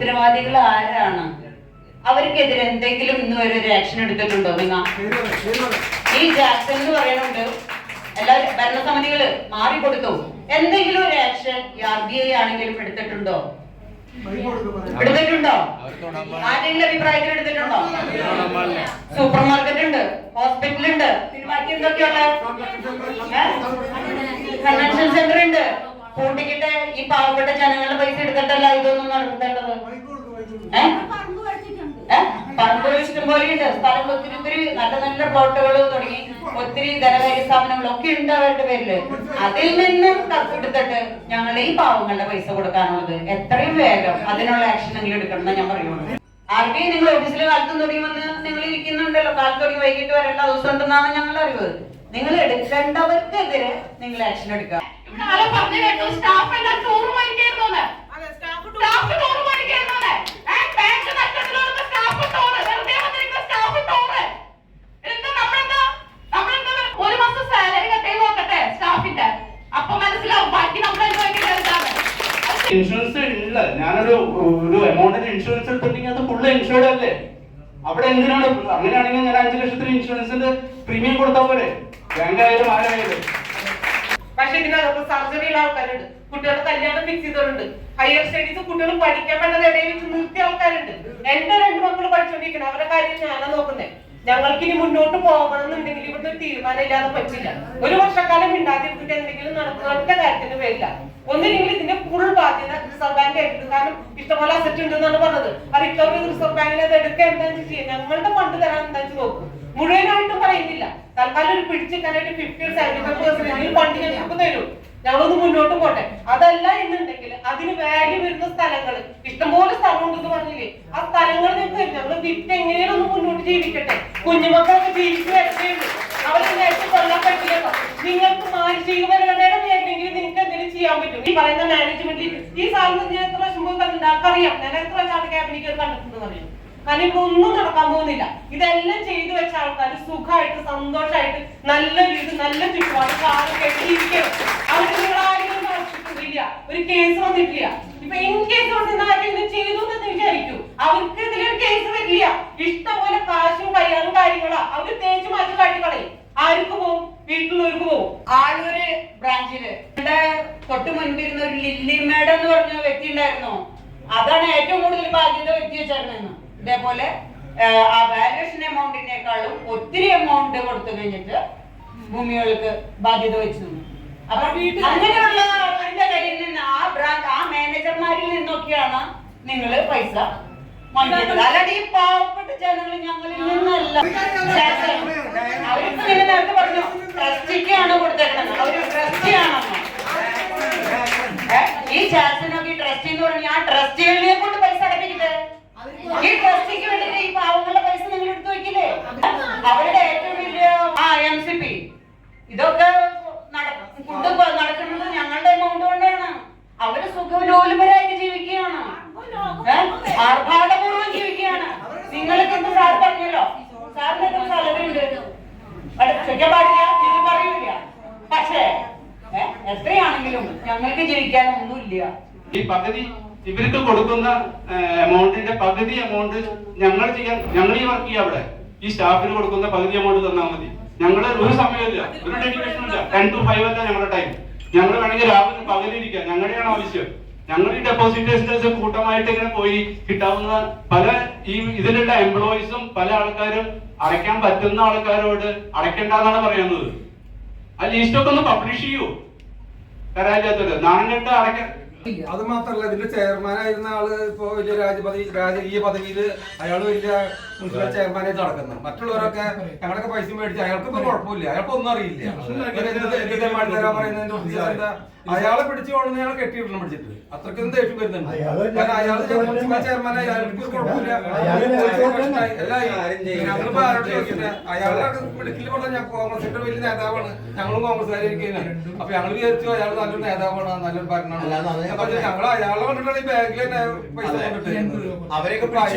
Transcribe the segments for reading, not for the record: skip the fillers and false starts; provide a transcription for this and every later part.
ഉത്തരവാദികൾ ആരാണ്? അവർക്കെതിരെ എന്തെങ്കിലും ഇന്ന് വരെ ഒരു ആക്ഷൻ എടുത്തിട്ടുണ്ടോ? നിങ്ങൾ ഈ ജാക്സൺ എന്ന് പറയുന്നുണ്ട്, എല്ലാ ഭരണസമിതികള് മാറിക്കൊടുത്തു, എന്തെങ്കിലും ഒരു ആക്ഷൻ RBI ആണെങ്കിലും എടുത്തിട്ടുണ്ടോ? എടുത്തിട്ടുണ്ടോ? ആരെങ്കിലും അഭിപ്രായത്തിൽ എടുത്തിട്ടുണ്ടോ? സൂപ്പർ മാർക്കറ്റ് ഉണ്ട്, ഹോസ്പിറ്റൽ ഉണ്ട്, പിന്നെ ബാക്കി എന്തൊക്കെയുള്ള കൺവെൻഷൻ സെന്റർ ഉണ്ട്. കൂട്ടിക്കിട്ട് ഈ പാവപ്പെട്ട ജനങ്ങളുടെ പൈസ എടുത്തിട്ടല്ല ഇതൊന്നും നടത്തേണ്ടത്. പറമ്പ് ഇഷ്ടം പോലെയുണ്ട്, സ്ഥലം ഒത്തിരി നല്ല നല്ല പ്ലോട്ടുകൾ തുടങ്ങി ഒത്തിരി ധനകാര്യ സ്ഥാപനങ്ങളൊക്കെ ഉണ്ട് അവരുടെ പേരില്. അതിൽ നിന്നും കത്തെടുത്തിട്ട് ഞങ്ങൾ ഈ പാവങ്ങളുടെ പൈസ കൊടുക്കാനുള്ളത് എത്രയും വേഗം അതിനുള്ള ആക്ഷൻ നിങ്ങൾ എടുക്കണം എന്ന് ഞാൻ പറയുള്ളൂ. RBI നിങ്ങൾ ഓഫീസിൽ കാലത്തും തുടങ്ങി വന്ന് നിങ്ങൾ ഇരിക്കുന്നുണ്ടല്ലോ, കാലത്ത് തുടങ്ങി വൈകിട്ട് വരെ എല്ലാ ദിവസം ഉണ്ടെന്നാണ് ഞങ്ങളുടെ അറിവ്. നിങ്ങൾ എടുക്കേണ്ടവർക്കെതിരെ നിങ്ങൾ ആക്ഷൻ എടുക്കുക. ഇൻഷുറൻസ് ഇല്ല, ഞാനൊരു എമൗണ്ടിന് ഇൻഷുറൻസ് എടുത്തിട്ടുണ്ടെങ്കിൽ അത് ഫുള്ള് ഇൻഷുർഡ് അല്ലേ? അവിടെ എന്തിനാണ്? അങ്ങനെയാണെങ്കിൽ ഞാൻ 5 ലക്ഷത്തിന് ഇൻഷുറൻസിന്റെ പ്രീമിയം കൊടുത്താൽ പോലെ, ബാങ്കായാലും ആരായാലും. പക്ഷെ ഇതിനകത്ത് സർജറിയുള്ള ആൾക്കാരുണ്ട്, കുട്ടികളുടെ കല്യാണം ഫിക്സ് ചെയ്തവരുണ്ട്, ഹയർ സ്റ്റഡീസ് കുട്ടികൾ പഠിക്കാൻ പറ്റുന്ന ഇടയിൽ വെച്ച് നിർത്തിയ ആൾക്കാരുണ്ട്. എന്റെ 2 മക്കൾ പഠിച്ചുകൊണ്ടിരിക്കണം, അവരുടെ കാര്യം ഞാനാ നോക്കുന്നത്. ഞങ്ങൾക്ക് ഇനി മുന്നോട്ട് പോകണം എന്നുണ്ടെങ്കിൽ ഇവിടുത്തെ തീരുമാനം ഇല്ലാതെ പറ്റില്ല. ഒരു വർഷക്കാലം മിണ്ടാതിരുന്നിട്ട് എന്തെങ്കിലും നടക്കുന്ന കാര്യത്തിന് വരില്ല. ഒന്നില്ലെങ്കിൽ ഇതിന്റെ ഫുൾ ബാധ്യത റിസർവ് ബാങ്ക് എടുക്കും. കാരണം ഇഷ്ടംപോലെ അസറ്റ് ഉണ്ടെന്നാണ് പറഞ്ഞത്. ആ റിക്കവറി റിസർവ് ബാങ്കിന് അത് എടുക്കുക, എന്താണെന്ന് ചെയ്യാം, ഞങ്ങളുടെ ഫണ്ട് തരാൻ എന്താണെന്ന് നോക്കും. മുഴുവനായിട്ടും പറയുന്നില്ല, തൽക്കാലം ഒരു പിടിച്ചെടുക്കാനായിട്ട് 50-75% ഫണ്ട് ഞങ്ങൾക്ക് തരും, ഞങ്ങളൊന്ന് മുന്നോട്ട് പോട്ടെ. അതല്ല എന്നുണ്ടെങ്കിൽ അതിന് വാല്യൂ വരുന്ന സ്ഥലങ്ങൾ ഇഷ്ടംപോലെ സ്ഥലം ഉണ്ടെന്ന് പറഞ്ഞില്ലേ, ആ സ്ഥലങ്ങൾ ഞങ്ങൾക്ക് തരും. ഞങ്ങൾ വിറ്റ് എങ്ങനെയാണ് ഒന്ന് മുന്നോട്ട് ജീവിക്കട്ടെ. കുഞ്ഞുമക്കളൊക്കെ ജീവിച്ചു വരേയുള്ളൂ, അവരെ നേരത്തെ കൊല്ലാൻ പറ്റില്ലല്ലോ. നിങ്ങൾക്ക് മാനസികപരമായ വേണ്ടെങ്കിൽ നിങ്ങൾക്ക് എന്തെങ്കിലും ചെയ്യാൻ പറ്റും. ഈ പറയുന്ന മാനേജ്മെന്റിൽ ഈ സാധനം ഞാൻ എത്ര വർഷം പോയി കണ്ടിട്ടുണ്ട്, അറിയാം. ഞാൻ എത്ര വർഷം ക്യാബിനിക്ക് കണ്ടിട്ടുണ്ടെന്ന് അറിയാം. കാരണം ഇപ്പൊ ഒന്നും നടക്കാൻ പോകുന്നില്ല. ഇതെല്ലാം ചെയ്തു വെച്ച ആൾക്കാർ സുഖമായിട്ട് സന്തോഷമായിട്ട് നല്ല വീട് നല്ല ചുറ്റുപാട് കാറ് കെട്ടിയിരിക്കണം. അവർക്ക് നിങ്ങൾ ആരെങ്കിലും നടത്തിയിട്ടില്ല, ഒരു കേസ് വന്നിട്ടില്ല. ഇപ്പൊ ഇൻ കേസ് കൊണ്ട് ആരെങ്കിലും ചെയ്തു എന്ന് വിചാരിക്കൂ, അവർക്ക് ഇതിലൊരു കേസ് വരില്ല. ഇഷ്ടംപോലെ കാശും കയ്യാറും കാര്യങ്ങളാ അവര് തേച്ച് മാറ്റി കാട്ടിക്കളയും. ആർക്ക് പോവും? വീട്ടിലുള്ളവർക്ക് പോവും. ആളൂര് ബ്രാഞ്ചില് തൊട്ട് മുൻപിരുന്ന ഒരു ലില്ലി മേഡം എന്ന് പറഞ്ഞ വ്യക്തി ഉണ്ടായിരുന്നു. അതാണ് ഏറ്റവും കൂടുതൽ ബാധ്യത വ്യക്തി വെച്ചേക്കണെന്ന്. ഇതേപോലെ ആ വാല്യൂഷൻ എമൗണ്ടിനേക്കാളും ഒത്തിരി എമൗണ്ട് കൊടുത്തു കഴിഞ്ഞിട്ട് ഭൂമികൾക്ക് ബാധ്യത വെച്ചു നിന്നു. അപ്പൊ അങ്ങനെയുള്ള ആളുകളുടെ കയ്യിൽ നിന്ന് ആ മാനേജർമാരിൽ നിന്നൊക്കെയാണ് നിങ്ങൾ പൈസ വാങ്ങിക്കുന്നത്. അല്ലാതെ ഈ പാവപ്പെട്ട ജനങ്ങൾ ഞങ്ങളിൽ നിന്നല്ല. അവർക്ക് നിങ്ങൾ നേരത്തെ പറഞ്ഞു ട്രസ്റ്റിക്കാണ് കൊടുത്തേക്കണെന്ന്, അവര് ട്രസ്റ്റിയാണെന്ന്. ഈ ചാൻസിനൊക്കെ ഈ ട്രസ്റ്റി എന്ന് പറഞ്ഞാൽ ആ ട്രസ്റ്റികളെ കൊണ്ട് പൈസ അടപ്പിക്കട്ടെ. ഈ ട്രസ്റ്റിക്ക് വേണ്ടിട്ട് ഈ പാവങ്ങളുടെ പൈസ നിങ്ങൾ എടുത്തു വെക്കില്ലേ? അവരുടെ ഏറ്റവും വലിയ MCP ഇതൊക്കെ നടക്കുന്നത് ഞങ്ങളുടെ എമൗണ്ട് കൊണ്ടാണ്. അവര് സുഖലോലുപരായിട്ട് ജീവിക്കുകയാണ്, ആർഭാടപൂർവ്വം ജീവിക്കുകയാണ്. നിങ്ങൾക്ക് എന്ത് സാർ പറഞ്ഞല്ലോ, സാറിന് എത്ര സാലറി ഉണ്ട് ചോദിക്കാൻ പാടില്ല, ഇത് പറയൂല. പക്ഷേ എത്രയാണെങ്കിലും ഞങ്ങൾക്ക് ജീവിക്കാൻ ഒന്നുമില്ല. ഈ പകുതി ഇവർക്ക് കൊടുക്കുന്ന എമൗണ്ടിന്റെ പകുതി എമൗണ്ട് ഞങ്ങൾ ഈ വർക്ക് ചെയ്യാം. അവിടെ ഈ സ്റ്റാഫിന് കൊടുക്കുന്ന പകുതി എമൗണ്ട് തന്നാൽ മതി. ഞങ്ങള് ഒരു സമയമില്ല, ഒരു ഡെഡിക്കേഷൻ ഇല്ല. 10 to 5 അല്ല ഞങ്ങളുടെ ടൈം. ഞങ്ങൾ വേണമെങ്കിൽ രാവിലെ പകലിരിക്കാം, ഞങ്ങളുടെയാണ് ആവശ്യം. ഞങ്ങൾ ഈ ഡെപ്പോസിറ്റേഴ്സിന്റെ കൂട്ടമായിട്ട് ഇങ്ങനെ പോയി കിട്ടാവുന്ന പല ഇതിലുള്ള എംപ്ലോയീസും പല ആൾക്കാരും അടയ്ക്കാൻ പറ്റുന്ന ആൾക്കാരോട് അടയ്ക്കണ്ടെന്നാണ് പറയുന്നത്. ആ ലിസ്റ്റൊക്കെ ഒന്ന് പബ്ലിഷ് ചെയ്യൂ. തരാജാത്തത് നാണം കെട്ട് അടയ്ക്കാൻ. അത് മാത്രല്ല, ഇതിന്റെ ചെയർമാനായിരുന്ന ആള് ഇപ്പൊ വലിയ രാജകീയ പദവിയില് അയാള് വലിയ മുനിസിപ്പൽ ചെയർമാനായിട്ട് നടക്കുന്നത്. മറ്റുള്ളവരൊക്കെ ഞങ്ങളൊക്കെ പൈസ മേടിച്ച് അയാൾക്കൊന്നും കുഴപ്പമില്ല, അയാൾക്കൊന്നും അറിയില്ല. അയാളെ പിടിച്ചു കൊണ്ടുവന്ന് ഞങ്ങൾ കെട്ടിയിടണം പിടിച്ചിട്ട്. അത്രയ്ക്കും ദേഷ്യം വരുന്നുണ്ട്. കാരണം അയാള് ചെയർമാനായി അയാൾക്ക് കുഴപ്പമില്ല. ഞങ്ങളിപ്പോ ആരോട് ചോദിക്കുന്നത്, അയാളുടെ മിടുക്കിൽ പറഞ്ഞ കോൺഗ്രസിന്റെ വലിയ നേതാവാണ്, ഞങ്ങളും കോൺഗ്രസ്സുകാരിയിരിക്കുന്നത്. അപ്പൊ ഞങ്ങൾ വിചാരിച്ചു അയാൾ നല്ലൊരു നേതാവാണ്, നല്ലൊരു ഭരണമാണ്. ഞങ്ങൾ അയാളെ കണ്ടിട്ടാണ് ഈ ബാങ്കിൽ തന്നെ പൈസ കൊണ്ടിട്ട് അവരൊക്കെ.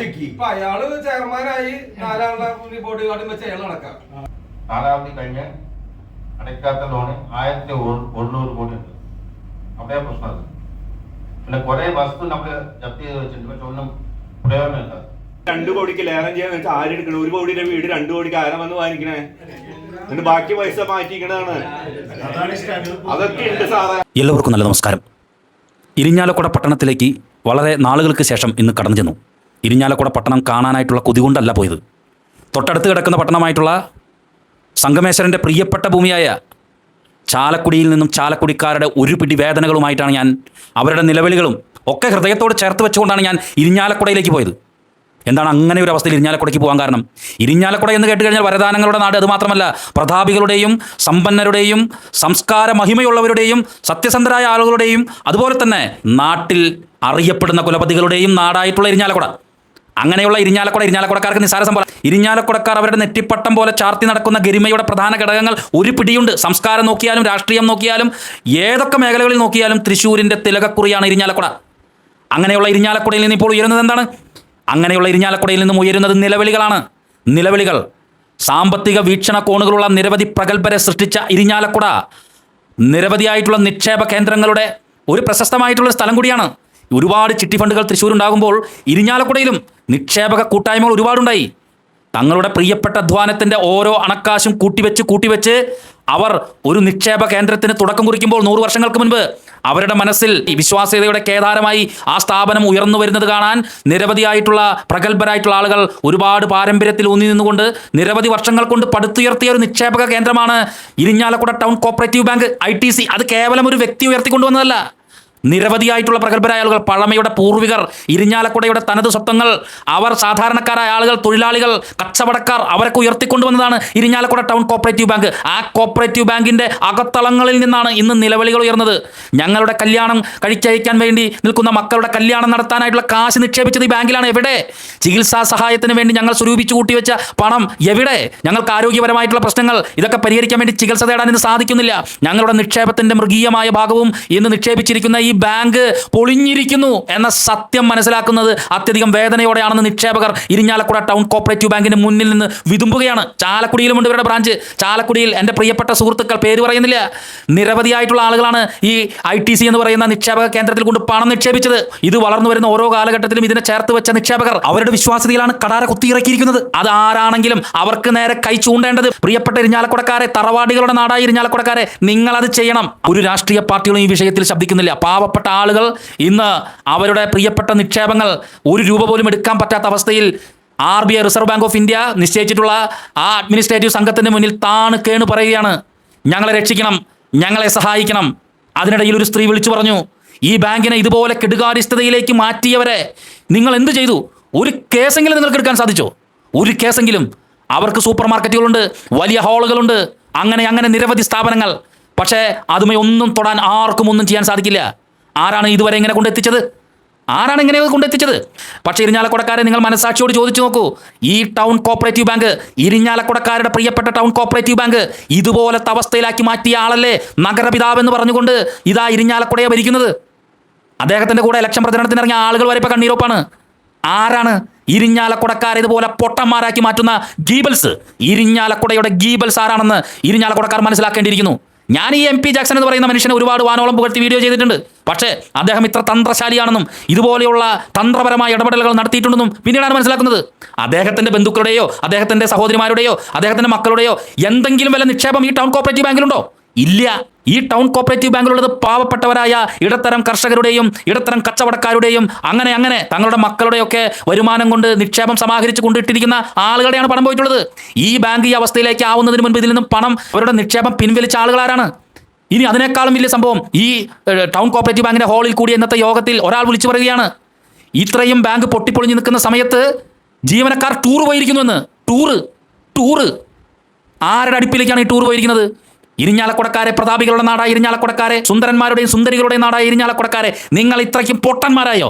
ഇപ്പൊ അയാള് ചെയർമാനായി 4 ബോഡി ഗാർഡും വെച്ച് അയാൾ നടക്കാം. കാലാവധി കഴിഞ്ഞ് അടയ്ക്കാത്ത ലോണ് 1100 കോടി ഉണ്ട്. അവിടെ പ്രശ്നം പിന്നെ കുറെ വസ്തു നമ്മൾ ജപ്തി ചെയ്ത് വെച്ചിട്ടുണ്ട്, പക്ഷെ ഒന്നും പ്രയോജനമില്ല. 2 കോടിക്ക് ലേലം ചെയ്യാൻ വെച്ചാൽ ആരെടുക്കണം? 1 കോടിയുടെ വീട് 2 കോടിക്ക് ആരാ വന്ന് വാങ്ങിക്കണേ? എന്നിട്ട് ബാക്കി പൈസ മാറ്റിക്കണതാണ്. അതൊക്കെ ഉണ്ട് സാറേ. എല്ലാവർക്കും നല്ല നമസ്കാരം. ഇരിഞ്ഞാലക്കുട പട്ടണത്തിലേക്ക് വളരെ നാളുകൾക്ക് ശേഷം ഇന്ന് കടന്നു ചെന്നു. ഇരിഞ്ഞാലക്കുട പട്ടണം കാണാനായിട്ടുള്ള കൊതി കൊണ്ടല്ല പോയത്. തൊട്ടടുത്ത് കിടക്കുന്ന പട്ടണമായിട്ടുള്ള സംഗമേശ്വരൻ്റെ പ്രിയപ്പെട്ട ഭൂമിയായ ചാലക്കുടിയിൽ നിന്നും ചാലക്കുടിക്കാരുടെ ഒരു പിടി വേദനകളുമായിട്ടാണ് ഞാൻ, അവരുടെ നിലവിളികളും ഒക്കെ ഹൃദയത്തോട് ചേർത്ത് വെച്ചുകൊണ്ടാണ് ഞാൻ ഇരിഞ്ഞാലക്കുടയിലേക്ക് പോയത്. എന്താണ് അങ്ങനെ ഒരു അവസ്ഥയിൽ ഇരിഞ്ഞാലക്കുടയ്ക്ക് പോകാൻ കാരണം? ഇരിഞ്ഞാലക്കുട എന്ന് കേട്ട് കഴിഞ്ഞാൽ വരദാനങ്ങളുടെ നാട്. അതുമാത്രമല്ല, പ്രതാപികളുടെയും സമ്പന്നരുടെയും സംസ്കാര മഹിമയുള്ളവരുടെയും സത്യസന്ധരായ ആളുകളുടെയും അതുപോലെ തന്നെ നാട്ടിൽ അറിയപ്പെടുന്ന കുലപതികളുടെയും നാടായിട്ടുള്ള ഇരിഞ്ഞാലക്കുട. അങ്ങനെയുള്ള ഇരിഞ്ഞാലക്കുടക്കാർക്ക് നിസ്സാര സംഭവം. ഇരിഞ്ഞാലക്കുടക്കാർ അവരുടെ നെറ്റിപ്പട്ടം പോലെ ചാർത്തി നടക്കുന്ന ഗരിമയുടെ പ്രധാന ഘടകങ്ങൾ ഒരു പിടിയുണ്ട്. സംസ്കാരം നോക്കിയാലും രാഷ്ട്രീയം നോക്കിയാലും ഏതൊക്കെ മേഖലകളിൽ നോക്കിയാലും തൃശ്ശൂരിൻ്റെ തിലകക്കുറിയാണ് ഇരിഞ്ഞാലക്കുട. അങ്ങനെയുള്ള ഇരിഞ്ഞാലക്കുടയിൽ നിന്ന് ഇപ്പോൾ ഉയരുന്നത് എന്താണ്? അങ്ങനെയുള്ള ഇരിഞ്ഞാലക്കുടയിൽ നിന്നും ഉയരുന്നത് നിലവിളികളാണ്. നിലവിളികൾ. സാമ്പത്തിക വീക്ഷണകോണുകളുള്ള നിരവധി പ്രഗത്ഭരെ സൃഷ്ടിച്ച ഇരിഞ്ഞാലക്കുട നിരവധിയായിട്ടുള്ള നിക്ഷേപ കേന്ദ്രങ്ങളുടെ ഒരു പ്രശസ്തമായിട്ടുള്ള സ്ഥലം കൂടിയാണ്. ഒരുപാട് ചിട്ടി ഫണ്ടുകൾ തൃശ്ശൂർ ഉണ്ടാകുമ്പോൾ ഇരിഞ്ഞാലക്കുടയിലും നിക്ഷേപക കൂട്ടായ്മകൾ ഒരുപാടുണ്ടായി. തങ്ങളുടെ പ്രിയപ്പെട്ട അധ്വാനത്തിൻ്റെ ഓരോ അണക്കാശും കൂട്ടിവെച്ച് അവർ ഒരു നിക്ഷേപ കേന്ദ്രത്തിന് തുടക്കം കുറിക്കുമ്പോൾ 100 വർഷങ്ങൾക്ക് മുൻപ് അവരുടെ മനസ്സിൽ ഈ വിശ്വാസ്യതയുടെ കേദാരമായി ആ സ്ഥാപനം ഉയർന്നു വരുന്നത് കാണാൻ നിരവധിയായിട്ടുള്ള പ്രഗത്ഭരായിട്ടുള്ള ആളുകൾ ഒരുപാട് പാരമ്പര്യത്തിൽ ഊന്നി നിന്നുകൊണ്ട് നിരവധി വർഷങ്ങൾ കൊണ്ട് പടുത്തുയർത്തിയ ഒരു നിക്ഷേപക കേന്ദ്രമാണ് Irinjalakuda town cooperative bank ITC. അത് കേവലം ഒരു വ്യക്തി ഉയർത്തിക്കൊണ്ടുവന്നതല്ല. നിരവധിയായിട്ടുള്ള പ്രഗത്ഭരായ ആളുകൾ, പഴമയുടെ പൂർവികർ, ഇരിഞ്ഞാലക്കുടയുടെ തനത് സ്വത്വങ്ങൾ, അവർ സാധാരണക്കാരായ ആളുകൾ, തൊഴിലാളികൾ, കച്ചവടക്കാർ, അവരൊക്കെ ഉയർത്തിക്കൊണ്ടുവന്നതാണ് ഇരിഞ്ഞാലക്കുട ടൗൺ കോപ്പറേറ്റീവ് ബാങ്ക്. ആ കോപ്പറേറ്റീവ് ബാങ്കിൻ്റെ അകത്തളങ്ങളിൽ നിന്നാണ് ഇന്ന് നിലവിളികൾ ഉയർന്നത്. ഞങ്ങളുടെ കല്യാണം കഴിച്ചയക്കാൻ വേണ്ടി നിൽക്കുന്ന മക്കളുടെ കല്യാണം നടത്താനായിട്ടുള്ള കാശ് നിക്ഷേപിച്ചത് ഈ ബാങ്കിലാണ്. എവിടെ? ചികിത്സാ സഹായത്തിന് വേണ്ടി ഞങ്ങൾ സ്വരൂപിച്ചു കൂട്ടിവെച്ച പണം എവിടെ? ഞങ്ങൾക്ക് ആരോഗ്യപരമായിട്ടുള്ള പ്രശ്നങ്ങൾ ഇതൊക്കെ പരിഹരിക്കാൻ വേണ്ടി ചികിത്സ തേടാൻ ഇന്ന് സാധിക്കുന്നില്ല. ഞങ്ങളുടെ നിക്ഷേപത്തിൻ്റെ മൃഗീയമായ ഭാഗവും ഇന്ന് നിക്ഷേപിച്ചിരിക്കുന്ന ഈ ബാങ്ക് പൊളിഞ്ഞിരിക്കുന്നു എന്ന സത്യം മനസ്സിലാക്കുന്നത് അത്യധികം വേദനയോടെയാണെന്ന് നിക്ഷേപകർ ഇരിഞ്ഞാലക്കുട ടൗൺ കോപ്പറേറ്റീവ് ബാങ്കിന്റെ മുന്നിൽ നിന്ന് വിതുമ്പുകയാണ്. ചാലക്കുടിയിലുമുണ്ട് ഇവരുടെ ബ്രാഞ്ച്. ചാലക്കുടിയിൽ എൻ്റെ പ്രിയപ്പെട്ട സുഹൃത്തുക്കൾ, പേര് പറയുന്നില്ല, നിരവധിയായിട്ടുള്ള ആളുകളാണ് ഈ ITC എന്ന് പറയുന്ന നിക്ഷേപക കേന്ദ്രത്തിൽ കൊണ്ട് പണം നിക്ഷേപിച്ചത്. ഇത് വളർന്നു വരുന്ന ഓരോ കാലഘട്ടത്തിലും ഇതിനെ ചേർത്ത് വെച്ച നിക്ഷേപകർ അവരുടെ വിശ്വാസ്യതയിലാണ് കടാര കുത്തിയിറക്കിയിരിക്കുന്നത്. അത് ആരാണെങ്കിലും അവർക്ക് നേരെ കൈ ചൂണ്ടേണ്ടത്. പ്രിയപ്പെട്ട ഇരിഞ്ഞാലക്കുടക്കാരെ, തറവാടികളുടെ നാടായ ഇരിഞ്ഞാലക്കുടക്കാരെ, നിങ്ങളത് ചെയ്യണം. ഒരു രാഷ്ട്രീയ പാർട്ടികളും ഈ വിഷയത്തിൽ ശബ്ദിക്കുന്നില്ല. പാവപ്പെട്ട ആളുകൾ ഇന്ന് അവരുടെ പ്രിയപ്പെട്ട നിക്ഷേപങ്ങൾ 1 രൂപ പോലും എടുക്കാൻ പറ്റാത്ത അവസ്ഥയിൽ RBI reserve bank of India നിശ്ചയിച്ചിട്ടുള്ള ആ അഡ്മിനിസ്ട്രേറ്റീവ് സംഘത്തിൻ്റെ മുന്നിൽ താണ് കേണ് പറയുകയാണ്, ഞങ്ങളെ രക്ഷിക്കണം, ഞങ്ങളെ സഹായിക്കണം. അതിനിടയിൽ ഒരു സ്ത്രീ വിളിച്ചു പറഞ്ഞു, ഈ ബാങ്കിനെ ഇതുപോലെ കെടുകാര്യസ്ഥതയിലേക്ക് മാറ്റിയവരെ നിങ്ങൾ എന്ത് ചെയ്തു? ഒരു കേസെങ്കിലും നിങ്ങൾക്ക് എടുക്കാൻ സാധിച്ചോ? ഒരു കേസെങ്കിലും? അവർക്ക് സൂപ്പർ മാർക്കറ്റുകളുണ്ട്, വലിയ ഹാളുകളുണ്ട്, അങ്ങനെ നിരവധി സ്ഥാപനങ്ങൾ. പക്ഷേ അതുമായി ഒന്നും തൊടാൻ ആർക്കും ഒന്നും ചെയ്യാൻ സാധിക്കില്ല. ആരാണ് ഇതുവരെ ഇങ്ങനെ കൊണ്ടെത്തിച്ചത്? ആരാണ് ഇങ്ങനെ കൊണ്ടെത്തിച്ചത്? പക്ഷേ ഇരിഞ്ഞാലക്കുടക്കാരെ, നിങ്ങൾ മനസാക്ഷിയോട് ചോദിച്ചു നോക്കൂ. ഈ ടൗൺ കോപ്പറേറ്റീവ് ബാങ്ക്, ഇരിഞ്ഞാലക്കുടക്കാരുടെ പ്രിയപ്പെട്ട ടൗൺ കോപ്പറേറ്റീവ് ബാങ്ക് ഇതുപോലത്തെ അവസ്ഥയിലാക്കി മാറ്റിയ ആളല്ലേ നഗരപിതാവ് എന്ന് പറഞ്ഞുകൊണ്ട് ഇതാ ഇരിഞ്ഞാലക്കുടയെ ഭരിക്കുന്നത്. അദ്ദേഹത്തിൻ്റെ കൂടെ ഇലക്ഷൻ പ്രചരണത്തിന് ഇറങ്ങിയ ആളുകൾ വരെ ഇപ്പോൾ കണ്ണീരൊപ്പാണ്. ആരാണ് ഇരിഞ്ഞാലക്കുടക്കാരെ ഇതുപോലെ പൊട്ടന്മാരാക്കി മാറ്റുന്ന ഗീബൽസ്? ഇരിഞ്ഞാലക്കുടയുടെ ഗീബൽസ് ആരാണെന്ന് ഇരിഞ്ഞാലക്കുടക്കാർ മനസ്സിലാക്കേണ്ടിയിരിക്കുന്നു. ഞാൻ ഈ MP ജാക്സൺ എന്ന് പറയുന്ന മനുഷ്യനെ ഒരുപാട് വാനോളം പുകഴ്ത്തി വീഡിയോ ചെയ്തിട്ടുണ്ട്. പക്ഷേ അദ്ദേഹം ഇത്ര തന്ത്രശാലിയാണെന്നും ഇതുപോലെയുള്ള തന്ത്രപരമായ ഇടപെടലുകൾ നടത്തിയിട്ടുണ്ടെന്നും പിന്നീടാണ് മനസ്സിലാക്കുന്നത്. അദ്ദേഹത്തിൻ്റെ ബന്ധുക്കളുടെയോ അദ്ദേഹത്തിൻ്റെ സഹോദരിമാരുടെയോ അദ്ദേഹത്തിൻ്റെ മക്കളുടെയോ എന്തെങ്കിലും വല്ല നിക്ഷേപം ഈ ടൗൺ കോപ്പറേറ്റീവ് ബാങ്കിലുണ്ടോ? ഇല്ല. ഈ ടൗൺ കോപ്പറേറ്റീവ് ബാങ്കിലുള്ളത് പാവപ്പെട്ടവരായ ഇടത്തരം കർഷകരുടെയും ഇടത്തരം കച്ചവടക്കാരുടെയും അങ്ങനെ തങ്ങളുടെ മക്കളുടെയൊക്കെ വരുമാനം കൊണ്ട് നിക്ഷേപം സമാഹരിച്ച് കൊണ്ടിട്ടിരിക്കുന്ന ആളുകളുടെയാണ് പണം പോയിട്ടുള്ളത്. ഈ ബാങ്ക് ഈ അവസ്ഥയിലേക്ക് ആവുന്നതിന് മുൻപ് ഇതിൽ നിന്നും പണം, അവരുടെ നിക്ഷേപം പിൻവലിച്ച ആളുകളാരാണ്? ഇനി അതിനേക്കാളും വലിയ സംഭവം, ഈ ടൗൺ കോപ്പറേറ്റീവ് ബാങ്കിൻ്റെ ഹാളിൽ കൂടി ഇന്നത്തെ യോഗത്തിൽ ഒരാൾ വിളിച്ചു പറയുകയാണ്, ഇത്രയും ബാങ്ക് പൊട്ടിപ്പൊളിഞ്ഞ് നിൽക്കുന്ന സമയത്ത് ജീവനക്കാർ ടൂർ പോയിരിക്കുന്നു എന്ന്. ടൂറ് ആരുടെ അടുപ്പിലേക്കാണ് ഈ ടൂർ പോയിരിക്കുന്നത്? ഇരിഞ്ഞാലക്കുടക്കാരെ, പ്രതാപികളുടെ നാടായ ഇരിഞ്ഞാലക്കുടക്കാരെ, സുന്ദരന്മാരുടെയും സുന്ദരികളുടെയും നാടായ ഇരിഞ്ഞാലക്കുടക്കാരെ, നിങ്ങൾ ഇത്രയ്ക്കും പൊട്ടന്മാരായോ?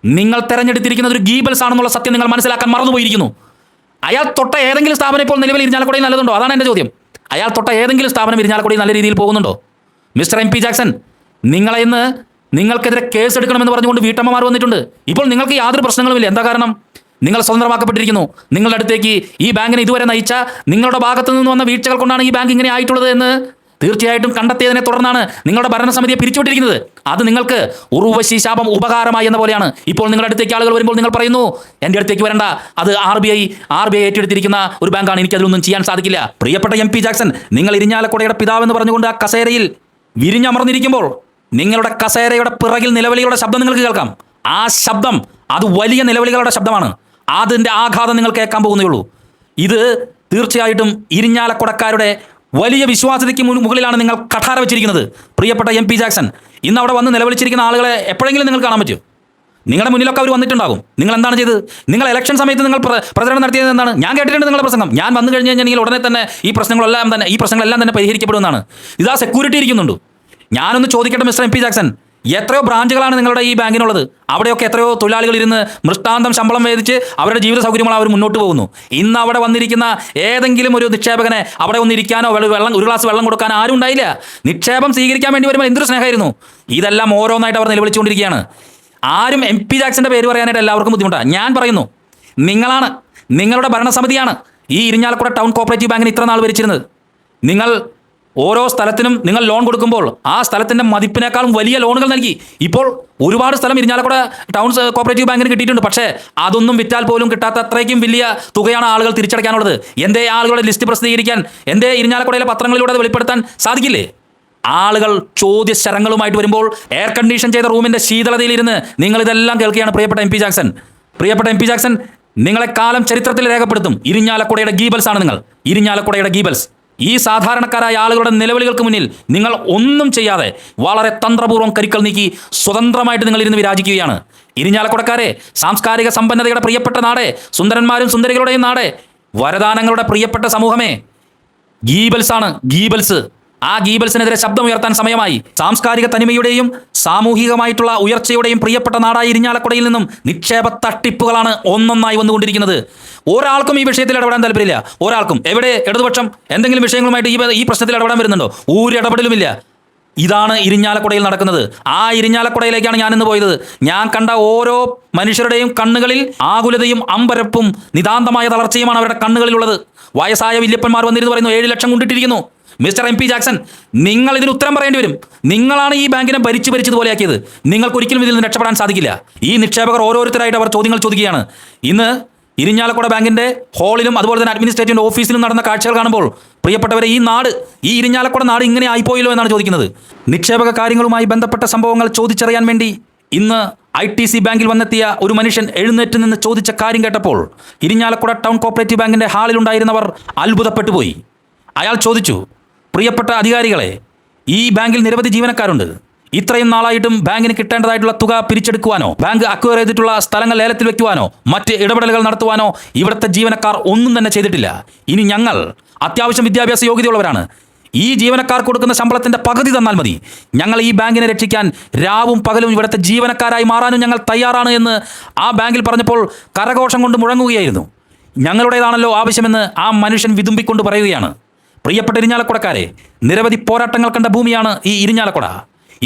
നിങ്ങൾ തെരഞ്ഞെടുത്തിരിക്കുന്നത് ഒരു ഗീബൽസ് ആണെന്നുള്ള സത്യം നിങ്ങൾ മനസ്സിലാക്കാൻ മറന്നുപോയിരിക്കുന്നു. അയാൾ തൊട്ട ഏതെങ്കിലും സ്ഥാപനം ഇപ്പോൾ നിലവിൽ ഇരിഞ്ഞാലക്കുടയിൽ നല്ലതുണ്ടോ? അതാണ് എൻ്റെ ചോദ്യം. അയാൾ തൊട്ട ഏതെങ്കിലും സ്ഥാപനം ഇരിഞ്ഞാലക്കുടയിൽ നല്ല രീതിയിൽ പോകുന്നുണ്ടോ? മിസ്റ്റർ MP ജാക്സൺ, നിങ്ങളെ ഇന്ന് നിങ്ങൾക്കെതിരെ കേസ് എടുക്കണമെന്ന് പറഞ്ഞുകൊണ്ട് വീട്ടമ്മമാർ വന്നിട്ടുണ്ട്. ഇപ്പോൾ നിങ്ങൾക്ക് യാതൊരു പ്രശ്നങ്ങളുമില്ല. എന്താ കാരണം? നിങ്ങൾ സ്വതന്ത്രമാക്കപ്പെട്ടിരിക്കുന്നു. നിങ്ങളുടെ അടുത്തേക്ക് ഈ ബാങ്കിനെ ഇതുവരെ നയിച്ച നിങ്ങളുടെ ഭാഗത്തു നിന്ന് വന്ന വീഴ്ചകൾ കൊണ്ടാണ് ഈ ബാങ്ക് ഇങ്ങനെ ആയിട്ടുള്ളത് എന്ന് തീർച്ചയായിട്ടും കണ്ടെത്തിയതിനെ തുടർന്നാണ് നിങ്ങളുടെ ഭരണസമിതിയെ പിരിച്ചുവിട്ടിരിക്കുന്നത്. അത് നിങ്ങൾക്ക് ഉർവശി ശാപം ഉപകാരമായി എന്ന പോലെയാണ്. ഇപ്പോൾ നിങ്ങളുടെ അടുത്തേക്ക് ആളുകൾ വരുമ്പോൾ നിങ്ങൾ പറയുന്നു എൻ്റെ അടുത്തേക്ക് വരണ്ട, അത് RBI ഏറ്റെടുത്തിരിക്കുന്ന ഒരു ബാങ്കാണ്, എനിക്കതിലൊന്നും ചെയ്യാൻ സാധിക്കില്ല. പ്രിയപ്പെട്ട MP ജാക്സൺ, നിങ്ങൾ ഇരിഞ്ഞാലക്കുടയുടെ പിതാവെന്ന് പറഞ്ഞുകൊണ്ട് ആ കസേരയിൽ വിരിഞ്ഞമർന്നിരിക്കുമ്പോൾ നിങ്ങളുടെ കസേരയുടെ പിറകിൽ നിലവിളികളുടെ ശബ്ദം നിങ്ങൾക്ക് കേൾക്കാം. ആ ശബ്ദം അത് വലിയ നിലവിളികളുടെ ശബ്ദമാണ്. അതിൻ്റെ ആഘാതം നിങ്ങൾ കേൾക്കാൻ പോകുന്നേ ഉള്ളൂ. ഇത് തീർച്ചയായിട്ടും ഇരിഞ്ഞാലക്കുടക്കാരുടെ വലിയ വിശ്വാസ്യതയ്ക്ക് മുകളിലാണ് നിങ്ങൾ കഠാര വെച്ചിരിക്കുന്നത്. പ്രിയപ്പെട്ട MP ജാക്സൺ, ഇന്ന് അവിടെ വന്ന് നിലവിളിച്ചിരിക്കുന്ന ആളുകളെ എപ്പോഴെങ്കിലും നിങ്ങൾ കാണാൻ പറ്റും? നിങ്ങളുടെ മുന്നിലൊക്കെ അവർ വന്നിട്ടുണ്ടാകും. നിങ്ങൾ എന്താണ് ചെയ്തത്? നിങ്ങൾ ഇലക്ഷൻ സമയത്ത് നിങ്ങൾ പ്രചരണം നടത്തിയത് എന്താണ്? ഞാൻ കേട്ടിട്ടുണ്ട് നിങ്ങളുടെ പ്രസംഗം. ഞാൻ വന്നു കഴിഞ്ഞ് കഴിഞ്ഞാൽ ഉടനെ തന്നെ ഈ പ്രശ്നങ്ങളെല്ലാം തന്നെ പരിഹരിക്കപ്പെടുമെന്നാണ്. ഇതാ സെക്യൂരിറ്റി ഇരിക്കുന്നുണ്ട്. ഞാനൊന്ന് ചോദിക്കട്ടെ മിസ്റ്റർ MP ജാക്സൺ, എത്രയോ ബ്രാഞ്ചുകളാണ് നിങ്ങളുടെ ഈ ബാങ്കിനുള്ളത്? അവിടെയൊക്കെ എത്രയോ തൊഴിലാളികൾ ഇരുന്ന് മൃഷ്ടാന്തം ശമ്പളം വേദിച്ച് അവരുടെ ജീവിത സൗകര്യങ്ങൾ അവർ മുന്നോട്ട് പോകുന്നു. ഇന്ന് അവിടെ വന്നിരിക്കുന്ന ഏതെങ്കിലും ഒരു നിക്ഷേപകനെ അവിടെ ഒന്ന് ഇരിക്കാനോ ഒരു ഗ്ലാസ് വെള്ളം കൊടുക്കാനോ ആരും ഉണ്ടായില്ല. നിക്ഷേപം സ്വീകരിക്കാൻ വേണ്ടി വരുമ്പോൾ എന്തൊരു സ്നേഹമായിരുന്നു. ഇതെല്ലാം ഓരോന്നായിട്ട് അവർ നിലവിളിച്ചുകൊണ്ടിരിക്കുകയാണ്. ആരും MP ജാക്സന്റെ പേര് പറയാനായിട്ട് എല്ലാവർക്കും ബുദ്ധിമുട്ടാണ്. ഞാൻ പറയുന്നു, നിങ്ങളുടെ ഭരണസമിതിയാണ് ഈ ഇരിഞ്ഞാലക്കുട ടൗൺ കോപ്പറേറ്റീവ് ബാങ്കിന് ഇത്ര നാൾ ഭരിച്ചിരുന്നത്. നിങ്ങൾ ഓരോ സ്ഥലത്തിനും നിങ്ങൾ ലോൺ കൊടുക്കുമ്പോൾ ആ സ്ഥലത്തിൻ്റെ മതിപ്പിനേക്കാളും വലിയ ലോണുകൾ നൽകി. ഇപ്പോൾ ഒരുപാട് സ്ഥലം ഇരിഞ്ഞാലക്കുട ടൗൺ കോപ്പറേറ്റീവ് ബാങ്കിന് കിട്ടിയിട്ടുണ്ട്. പക്ഷേ അതൊന്നും വിറ്റാൽ പോലും കിട്ടാത്ത അത്രയ്ക്കും വലിയ തുകയാണ് ആളുകൾ തിരിച്ചടയ്ക്കാനുള്ളത്. എന്തേ ആളുകളുടെ ലിസ്റ്റ് പ്രസിദ്ധീകരിക്കാൻ, എന്തേ ഇരിഞ്ഞാലക്കുടയിലെ പത്രങ്ങളിലൂടെ അത് വെളിപ്പെടുത്താൻ സാധിക്കില്ലേ? ആളുകൾ ചോദ്യശരങ്ങളുമായിട്ട് വരുമ്പോൾ എയർ കണ്ടീഷൻ ചെയ്ത റൂമിൻ്റെ ശീതളതയിലിരുന്ന് നിങ്ങളിതെല്ലാം കേൾക്കുകയാണ്. പ്രിയപ്പെട്ട MP ജാക്സൺ, നിങ്ങളെ കാലം ചരിത്രത്തിൽ രേഖപ്പെടുത്തും. ഇരിഞ്ഞാലക്കുടയുടെ ഗീബൽസ് ആണ് നിങ്ങൾ, ഇരിഞ്ഞാലക്കുടയുടെ ഗീബൽസ്. ഈ സാധാരണക്കാരായ ആളുകളുടെ നിലവിളികൾക്ക് മുന്നിൽ നിങ്ങൾ ഒന്നും ചെയ്യാതെ വളരെ തന്ത്രപൂർവ്വം കരുക്കൾ നീക്കി സ്വതന്ത്രമായിട്ട് നിങ്ങൾ ഇരുന്ന് വിരാജിക്കുകയാണ്. ഇരിഞ്ഞാലക്കുടക്കാരെ, സാംസ്കാരിക സമ്പന്നതയുടെ പ്രിയപ്പെട്ട നാടേ, സുന്ദരന്മാരും സുന്ദരികളുടെയും നാടേ, വരദാനങ്ങളുടെ പ്രിയപ്പെട്ട സമൂഹമേ, ഗീബൽസ്. ആ ഗീബൽസിനെതിരെ ശബ്ദമുയർത്താൻ സമയമായി. സാംസ്കാരിക തനിമയുടെയും സാമൂഹികമായിട്ടുള്ള ഉയർച്ചയുടെയും പ്രിയപ്പെട്ട നാടായ ഇരിഞ്ഞാലക്കുടയിൽ നിന്നും നിക്ഷേപ തട്ടിപ്പുകളാണ് ഒന്നൊന്നായി വന്നുകൊണ്ടിരിക്കുന്നത്. ഒരാൾക്കും ഈ വിഷയത്തിൽ ഇടപെടാൻ താല്പര്യമില്ല. ഒരാൾക്കും. എവിടെ ഇടതുപക്ഷം എന്തെങ്കിലും വിഷയങ്ങളുമായിട്ട് ഈ പ്രശ്നത്തിൽ ഇടപെടാൻ വരുന്നുണ്ടോ? ഒരു ഇടപെടലുമില്ല. ഇതാണ് ഇരിഞ്ഞാലക്കുടയിൽ നടക്കുന്നത്. ആ ഇരിഞ്ഞാലക്കുടയിലേക്കാണ് ഞാനിന്ന് പോയത്. ഞാൻ കണ്ട ഓരോ മനുഷ്യരുടെയും കണ്ണുകളിൽ ആകുലതയും അമ്പരപ്പും നിതാന്തമായ തളർച്ചയുമാണ് അവരുടെ കണ്ണുകളിലുള്ളത്. വയസ്സായ വല്യപ്പന്മാർ വന്നിരുന്ന് പറയുന്നു 7 ലക്ഷം കൊണ്ടിട്ടിരിക്കുന്നു. മിസ്റ്റർ MP ജാക്സൺ, നിങ്ങൾ ഇതിന് ഉത്തരം പറയേണ്ടി വരും. നിങ്ങളാണ് ഈ ബാങ്കിനെ ഭരിച്ചതുപോലെയാക്കിയത്. നിങ്ങൾക്കൊരിക്കലും ഇതിൽ നിന്ന് രക്ഷപ്പെടാൻ സാധിക്കില്ല. ഈ നിക്ഷേപകർ ഓരോരുത്തരായിട്ട് അവർ ചോദ്യങ്ങൾ ചോദിക്കുകയാണ്. ഇന്ന് ഇരിഞ്ഞാലക്കുട ബാങ്കിൻ്റെ ഹാളിലും അതുപോലെ തന്നെ അഡ്മിനിസ്ട്രേറ്റീവ് ഓഫീസിലും നടന്ന കാഴ്ചകൾ കാണുമ്പോൾ പ്രിയപ്പെട്ടവരെ, ഈ ഇരിഞ്ഞാലക്കുട നാട് ഇങ്ങനെ ആയിപ്പോയല്ലോ എന്നാണ് ചോദിക്കുന്നത്. നിക്ഷേപക കാര്യങ്ങളുമായി ബന്ധപ്പെട്ട സംഭവങ്ങൾ ചോദിച്ചറിയാൻ വേണ്ടി ഇന്ന് ITC ബാങ്കിൽ വന്നെത്തിയ ഒരു മനുഷ്യൻ എഴുന്നേറ്റ് നിന്ന് ചോദിച്ച കാര്യം കേട്ടപ്പോൾ ഇരിഞ്ഞാലക്കുട ടൗൺ കോപ്പറേറ്റീവ് ബാങ്കിൻ്റെ ഹാളിലുണ്ടായിരുന്നവർ അത്ഭുതപ്പെട്ടു പോയി. അയാൾ ചോദിച്ചു, പ്രിയപ്പെട്ട അധികാരികളെ, ഈ ബാങ്കിൽ നിരവധി ജീവനക്കാരുണ്ട്. ഇത്രയും നാളായിട്ടും ബാങ്കിന് കിട്ടേണ്ടതായിട്ടുള്ള തുക പിരിച്ചെടുക്കുവാനോ ബാങ്ക് അക്വയർ ചെയ്തിട്ടുള്ള സ്ഥലങ്ങൾ ലേലത്തിൽ വെക്കുവാനോ മറ്റ് ഇടപെടലുകൾ നടത്തുവാനോ ഇവിടുത്തെ ജീവനക്കാർ ഒന്നും തന്നെ ചെയ്തിട്ടില്ല. ഇനി ഞങ്ങൾ അത്യാവശ്യം വിദ്യാഭ്യാസ യോഗ്യതയുള്ളവരാണ്. ഈ ജീവനക്കാർക്ക് കൊടുക്കുന്ന ശമ്പളത്തിൻ്റെ പകുതി തന്നാൽ മതി. ഞങ്ങൾ ഈ ബാങ്കിനെ രക്ഷിക്കാൻ രാവും പകലും ഇവിടുത്തെ ജീവനക്കാരായി മാറാനും ഞങ്ങൾ തയ്യാറാണ് എന്ന് ആ ബാങ്കിൽ പറഞ്ഞപ്പോൾ കരഘോഷം കൊണ്ട് മുഴങ്ങുകയായിരുന്നു. ഞങ്ങളുടേതാണല്ലോ ആവശ്യമെന്ന് ആ മനുഷ്യൻ വിതുമ്പിക്കൊണ്ട് പറയുകയാണ്. പ്രിയപ്പെട്ട ഇരിഞ്ഞാലക്കുടക്കാരെ, നിരവധി പോരാട്ടങ്ങൾ കണ്ട ഭൂമിയാണ് ഈ ഇരിഞ്ഞാലക്കുട.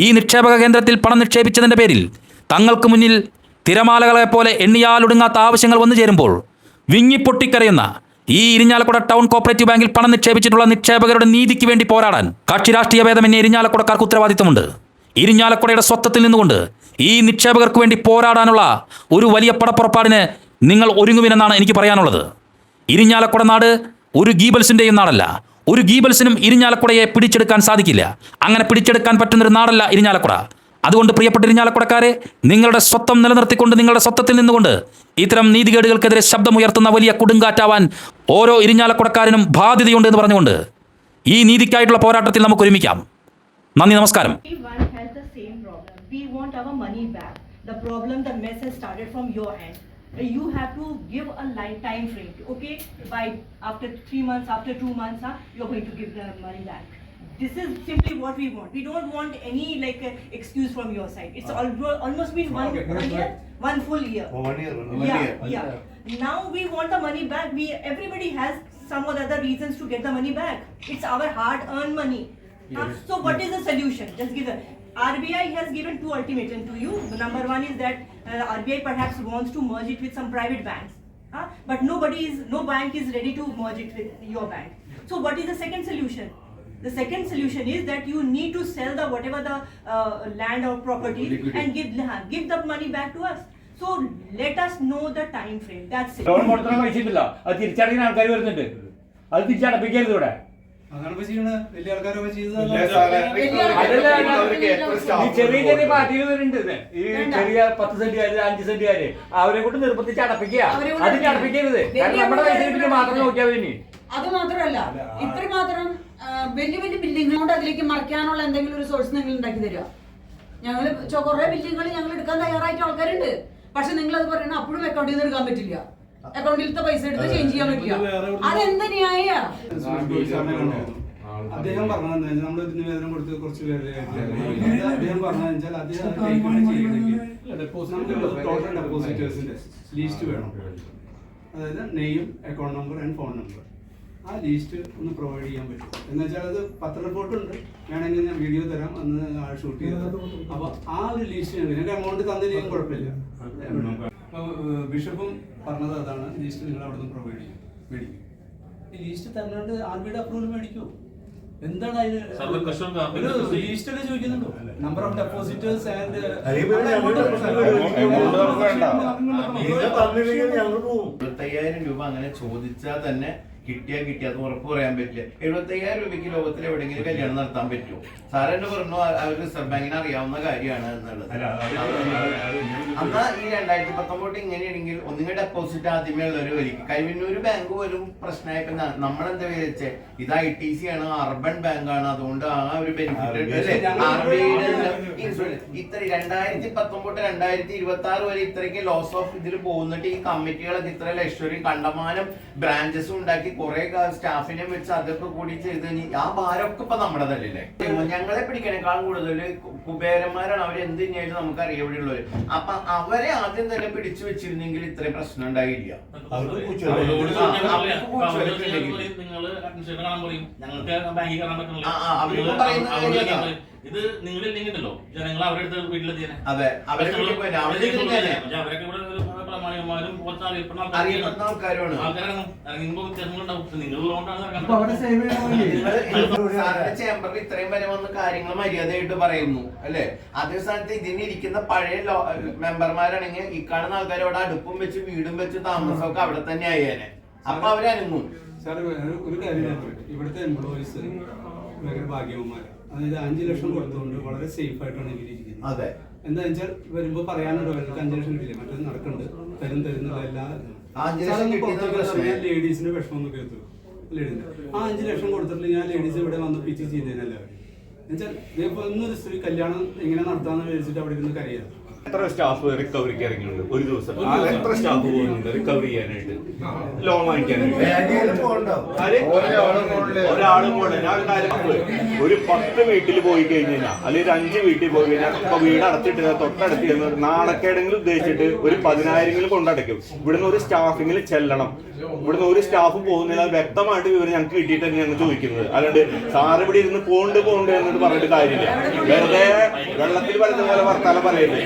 ഈ നിക്ഷേപക കേന്ദ്രത്തിൽ പണം നിക്ഷേപിച്ചതിൻ്റെ പേരിൽ തങ്ങൾക്ക് മുന്നിൽ തിരമാലകളെപ്പോലെ എണ്ണിയാലൊടുങ്ങാത്ത ആവശ്യങ്ങൾ വന്നു ചേരുമ്പോൾ വിങ്ങിപ്പൊട്ടിക്കരയുന്ന ഈ ഇരിഞ്ഞാലക്കുട ടൗൺ കോപ്പറേറ്റീവ് ബാങ്കിൽ പണം നിക്ഷേപിച്ചിട്ടുള്ള നിക്ഷേപകരുടെ നീതിക്ക് വേണ്ടി പോരാടാൻ കക്ഷി രാഷ്ട്രീയ ഭേദമന്യേ ഇരിഞ്ഞാലക്കുടക്കാർക്ക് ഉത്തരവാദിത്തമുണ്ട്. ഇരിഞ്ഞാലക്കുടയുടെ സ്വത്വത്തിൽ നിന്നുകൊണ്ട് ഈ നിക്ഷേപകർക്ക് വേണ്ടി പോരാടാനുള്ള ഒരു വലിയ പടപ്പുറപ്പാടിന് നിങ്ങൾ ഒരുങ്ങുവിനെന്നാണ് എനിക്ക് പറയാനുള്ളത്. ഇരിഞ്ഞാലക്കുട നാട് ഒരു ഗീബൽസിൻ്റെയും നാടല്ല. ഒരു ഗീബൽസിനും ഇരിഞ്ഞാലക്കുടയെ പിടിച്ചെടുക്കാൻ സാധിക്കില്ല. അങ്ങനെ പിടിച്ചെടുക്കാൻ പറ്റുന്നൊരു നാടല്ല ഇരിഞ്ഞാലക്കുട. അതുകൊണ്ട് പ്രിയപ്പെട്ട ഇരിഞ്ഞാലക്കുടക്കാരെ, നിങ്ങളുടെ സ്വത്വം നിലനിർത്തിക്കൊണ്ട് നിങ്ങളുടെ സ്വത്വത്തിൽ നിന്നുകൊണ്ട് ഇത്തരം നീതികേടുകൾക്കെതിരെ ശബ്ദമുയർത്തുന്ന വലിയ കൊടുങ്കാറ്റാവാൻ ഓരോ ഇരിഞ്ഞാലക്കുടക്കാരനും ബാധ്യതയുണ്ട് എന്ന് പറഞ്ഞുകൊണ്ട് ഈ നീതിക്കായിട്ടുള്ള പോരാട്ടത്തിൽ നമുക്ക് ഒരുമിക്കാം. നന്ദി, നമസ്കാരം. You have to give a time frame, okay? By after 3 months, after 2 months, you're going to give the money back. This is simply what we want. We don't want any excuse from your side. It's almost been one year, one full year. Yeah. Now we want the money back. Everybody has some or other reasons to get the money back. It's our hard-earned money. So what is the solution? Just give a. RBI has given 2 ultimatums to you. The number one is that RBI perhaps wants to merge it with some private banks, but no bank is ready to merge it with your bank. So what is the second solution? The second solution is that you need to sell the whatever the land or property and give the money back to us. So let us know the time frame. That's it. Loan കൊടുത്ത പൈസ ഇല്ലല്ലോ, അത് തിരിച്ചടക്കുന്ന ആൾക്കാർ വരുന്നുണ്ട്, അത് തിരിച്ചടപ്പിക്കരുത് ഇവിടെ. അതാണ് ഇപ്പൊ ചെയ്യണത്. വലിയ ആൾക്കാരൊക്കെ ചെയ്തത് ഈ ചെറിയ ചെറിയ പാർട്ടികൾ വരുന്നുണ്ട്, ഈ ചെറിയ 10 സെന്റുകാര് 5 സെന്റുകാര്, അവരെ കൊണ്ട് നിർബന്ധിച്ച് അടപ്പിക്കുക. അത് അടപ്പിക്കരുത്, കാരണം നമ്മുടെ പൈസ കിട്ടിട്ട് മാത്രം നോക്കിയാൽ മതി. അത് മാത്രമല്ല, ഇത്ര മാത്രം വലിയ വലിയ ബിൽഡിംഗ് കൊണ്ട് അതിലേക്ക് മറിക്കാനുള്ള എന്തെങ്കിലും ഒരു സോഴ്സ് നിങ്ങൾ ഉണ്ടാക്കി തരിക. ഞങ്ങൾ കുറെ ബിൽഡിങ്ങുകൾ ഞങ്ങൾ എടുക്കാൻ തയ്യാറായിട്ട് ആൾക്കാരുണ്ട്. പക്ഷെ നിങ്ങൾ അത് പറയണ അപ്പോഴും അക്കൗണ്ടിൽ നിന്ന് എടുക്കാൻ പറ്റില്ല. അക്കൗണ്ടിലത്തെ പൈസ എടുത്ത് ചേഞ്ച് ചെയ്യാൻ പറ്റില്ല. അതെന്ത് ന്യായ? അദ്ദേഹം പറഞ്ഞത് നമ്മൾ നിവേദനം കൊടുത്ത് കുറച്ച് പേര് അദ്ദേഹം പറഞ്ഞാൽ അദ്ദേഹം ടോട്ടൽ ഡെപ്പോസിറ്റേഴ്സിന്റെ ലിസ്റ്റ് വേണം. അതായത് name, account number and phone number. ആ ലിസ്റ്റ് ഒന്ന് പ്രൊവൈഡ് ചെയ്യാൻ പറ്റും. എന്ന് വെച്ചാൽ അത് പത്ര റിപ്പോർട്ടുണ്ട്, വേണമെങ്കിൽ ഞാൻ വീഡിയോ തരാം, അന്ന് ആൾ ഷൂട്ട് ചെയ്തത്. അപ്പൊ ആ ഒരു ലിസ്റ്റ് ഞങ്ങൾക്ക് എമൗണ്ട് തന്നില്ലെങ്കിൽ കുഴപ്പമില്ല. ബിഷപ്പും പറഞ്ഞത് അതാണ്, ലിസ്റ്റ് നിങ്ങൾ അവിടെ നിന്ന് പ്രൊവൈഡ് ചെയ്യും, മേടിക്കും. ഈ ലിസ്റ്റ് തന്നിട്ട് ആർബിയുടെ അപ്രൂവൽ മേടിക്കൂ. എന്താണ് അതിന് ലിസ്റ്റ് ഒക്കെ ചോദിക്കുന്നുണ്ടോ? നമ്പർ ഓഫ് ഡെപ്പോസിറ്റേഴ്സ് ആൻഡ് 75,000 രൂപ അങ്ങനെ ചോദിച്ചാൽ തന്നെ കിട്ടിയാൽ ഉറപ്പ് പറയാൻ പറ്റില്ല. 75,000 രൂപയ്ക്ക് ലോകത്തിൽ എവിടെയെങ്കിലും കല്യാണം നടത്താൻ പറ്റുമോ? സാറെന്നെ പറഞ്ഞു അവർ റിസർവ് ബാങ്കിന് അറിയാവുന്ന കാര്യമാണ് എന്നുള്ളത്. എന്നാ ഈ 2019 ഇങ്ങനെയാണെങ്കിൽ ഒന്നുകിൽ ഡെപ്പോസിറ്റ് ആദ്യമേ ഉള്ളവർ വലിക്കും. കൈവിന്നൂര് ബാങ്ക് പോലും പ്രശ്നമായപ്പോ നമ്മളെന്താ വിചാരിച്ചേ, ഇത് ITC ആണ്, അർബൻ ബാങ്ക് ആണ്, അതുകൊണ്ട് ആ ഒരു ബെനിഫിറ്റ് ഇത്ര 2019 2026 വരെ ഇത്രയ്ക്ക് ലോസ് ഓഫ് ഇതിൽ പോകുന്നിട്ട് ഈ കമ്മിറ്റികളൊക്കെ ഇത്ര ലക്ഷറി കണ്ടമാനം ബ്രാഞ്ചസും ഉണ്ടാക്കി കുറെ സ്റ്റാഫിനെ വെച്ച് അതൊക്കെ കൂടി ചെയ്ത് ആ ഭാരമൊക്കെ ഇപ്പൊ നമ്മുടെ തല്ലേ. ഞങ്ങളെ പിടിക്കണേക്കാളും കൂടുതൽ കുബേരന്മാരാണ് അവർ. എന്ത് കഴിഞ്ഞാലും നമുക്കറിയാം ഇവിടെയുള്ളവര്. അപ്പൊ അവരെ ആദ്യം തന്നെ പിടിച്ചു വെച്ചിരുന്നെങ്കിൽ ഇത്രയും പ്രശ്നം ഉണ്ടായില്ല. ഇത് നിങ്ങളില്ലെങ്കിലോ ജനങ്ങൾ അവരുടെ വീട്ടിലെത്തിയാൽ. അതെ, അവരെ അവരൊക്കെ ഇവിടെ പ്രമാണികന്മാരും അറിയപ്പെടുന്ന ആൾക്കാരാണ്. ഇറങ്ങുമ്പോ വ്യത്യാസങ്ങളുണ്ടാവും. നിങ്ങളുള്ളതുകൊണ്ടാണ് ചേംബറിൽ ഇത്രയും വരെ വന്ന് കാര്യങ്ങൾ മര്യാദയായിട്ട് പറയുന്നു അല്ലെ. അതേ സ്ഥാനത്ത് ഇതിനിരിക്കുന്ന പഴയ മെമ്പർമാരാണെങ്കിൽ ഈ കാണുന്ന ആൾക്കാരോട് അടുപ്പും വെച്ച് വീടും വെച്ച് താമസമൊക്കെ അവിടെ തന്നെ ആയേനെ. അപ്പൊ അവരനങ്ങും. സാർ ഒരു കാര്യം, ഇവിടുത്തെ എംപ്ലോയീസ് ഭയങ്കര ഭാഗ്യവന്മാർ. അതായത് 5 ലക്ഷം കൊടുത്തുകൊണ്ട് വളരെ സേഫ് ആയിട്ടാണ് ഇവരിയ്ക്കുന്നത്. അതെ, എന്താ വെച്ചാൽ വരുമ്പോ പറയാനുണ്ടോ, അവർക്ക് 5 ലക്ഷം കിട്ടില്ല, മറ്റൊരു നടക്കുന്നുണ്ട്, തരുന്നുള്ള എല്ലാ ലേഡീസിന്റെ വിഷമമൊന്നും കേട്ടു. ലേഡീസ് ആ 5 ലക്ഷം കൊടുത്തിട്ടില്ലെങ്കിൽ ആ ലേഡീസ് ഇവിടെ വന്ന് പിച്ച് ചെയ്തതിനല്ല. എന്നുവെച്ചാൽ ഇതേപോലെ ഒന്നൊരു സ്ത്രീ കല്യാണം എങ്ങനെ നടത്താന്ന് വിചാരിച്ചിട്ട് അവിടെ ഇരുന്ന് കരയാം. എത്ര സ്റ്റാഫ് റിക്കവറിക്ക് ഇറങ്ങിയുണ്ട് ഒരു ദിവസം? എത്ര സ്റ്റാഫ് പോകുന്നുണ്ട് റിക്കവറി ചെയ്യാനായിട്ട്, ലോൺ വാങ്ങിക്കാനായിട്ട്? ഒരാളും പോലെ ഒരു 10 വീട്ടിൽ പോയി കഴിഞ്ഞാൽ അല്ലെങ്കിൽ 5 വീട്ടിൽ പോയി കഴിഞ്ഞാൽ ഇപ്പൊ വീട് അടച്ചിട്ട് തൊട്ടടുത്ത് നാണക്കേടെങ്കിലും ഉദ്ദേശിച്ചിട്ട് ഒരു 10,000 കൊണ്ടടയ്ക്കും. ഇവിടുന്ന് ഒരു സ്റ്റാഫിങ്ങിൽ ചെല്ലണം. ഇവിടുന്ന് ഒരു സ്റ്റാഫ് പോകുന്നില്ല, വ്യക്തമായിട്ട് വിവരം ഞങ്ങൾക്ക് കിട്ടിയിട്ട് തന്നെ ഞങ്ങൾ ചോദിക്കുന്നത്. അല്ലാണ്ട് സാറ് ഇവിടെ ഇരുന്ന് പോണ്ട് എന്നിട്ട് പറഞ്ഞിട്ട് കാര്യമില്ല. വെറുതെ വെള്ളത്തിൽ വരുന്ന പോലെ വർത്താനം പറയരുത്.